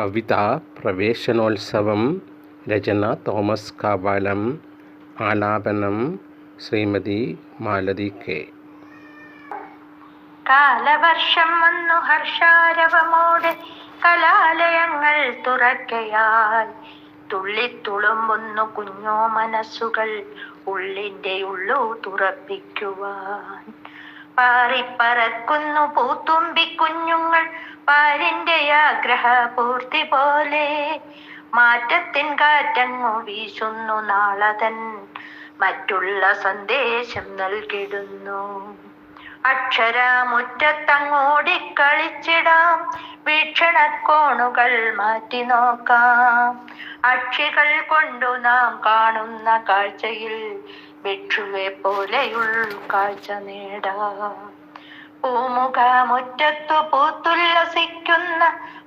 കവിതാ പ്രവേശനോത്സവം. രചന തോമസ് കാവാലം. ആലാപനം ശ്രീമതി മാലതി കെ. കാലവർഷം വന്നു ഹർഷാരവമോടെ കലാലയങ്ങൾ തുറക്കയായി. തുള്ളിത്തുളുമ്പുന്നു കുഞ്ഞോ മനസ്സുകൾ ഉള്ളിൻ്റെ ഉള്ളു തുറപ്പിക്കുവാൻ. പാറിപ്പറക്കുന്നു പൂത്തുമ്പി കുഞ്ഞുങ്ങൾ പാരിൻ്റെ ആഗ്രഹപൂർത്തി പോലെ. മാറ്റത്തിൻ കാറ്റങ്ങു വീശുന്നു നാളതൻ മറ്റുള്ള സന്ദേശം നൽകിടുന്നു. അക്ഷരമുറ്റത്തങ്ങോടിക്കളിച്ചിടാം, വീക്ഷണക്കോണുകൾ മാറ്റി നോക്കാം. അക്ഷികൾ കൊണ്ടു നാം കാണുന്ന കാഴ്ചയിൽ ഭിക്ഷുവെ പോലെയുള്ള കാഴ്ച നേടാം. പൂമുഖമുറ്റത്തു പൂത്തുല്ലസിക്കുന്ന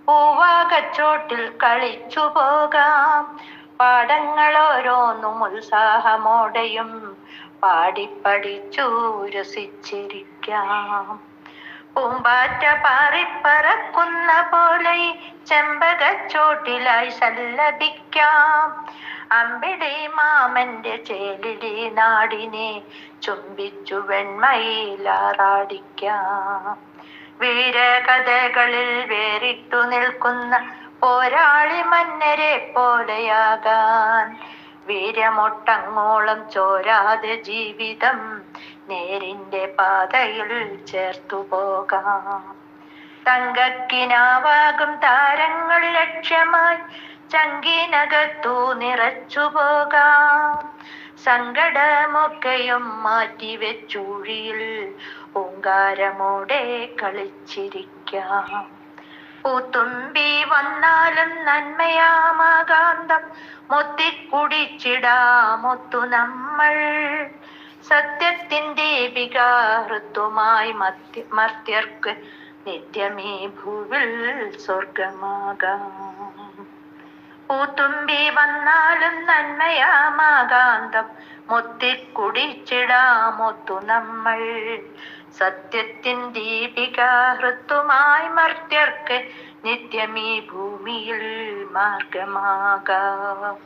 പൂവാകച്ചോട്ടിൽ കളിച്ചു പോകാം. പാഠങ്ങൾ ഓരോന്നും ഉത്സാഹമോടെയും പാടിപ്പടിച്ചു രസിച്ചിരിക്കാം. പൂമ്പാറ്റ പാറിപ്പറക്കുന്ന പോലെ ചെമ്പകച്ചോട്ടിലായി സല്ലപിക്കാം. അമ്പിളി മാമന്റെ ചേലിടി നാടിനെ ചുംബിച്ചു വെണ്മയിലാറാടിക്കാം. വീരകഥകളിൽ വേറിട്ടു നിൽക്കുന്ന പോരാളി മന്നരെ പോലെയാകാൻ. വീരമൊട്ടങ്ങോളം ചോരാതെ ജീവിതം നേരിന്റെ പാതയിൽ ചേർത്തു പോകാം. തങ്കക്കിനാവാകും താരങ്ങൾ ലക്ഷ്യമായി ചങ്കിനകത്തു നിറച്ചു പോകാം. സങ്കടമൊക്കെയും മാറ്റിവെച്ചൂഴിയിൽ ഓങ്കാരമോടെ കളിച്ചിരിക്കാം. പൂത്തുമ്പി വന്നാലും നന്മയാമാകാന്തം മൊത്തിക്കുടിച്ചിടാമൊത്തു നമ്മൾ. സത്യത്തിൻ ദീപിക ഋതുമായി മർത്യർക്ക് നിത്യമീ ഭൂവിൽ സ്വർഗമാകാം. പൂത്തുമ്പി വന്നാലും നന്മയാമാകാന്തം മൊത്തിക്കുടിച്ചിടാമൊത്തു നമ്മൾ. സത്യത്തിൻ ദീപിക ഋതുമായി മർത്യർക്ക് നിത്യമീ ഭൂമിയിൽ മാർഗമാകാം.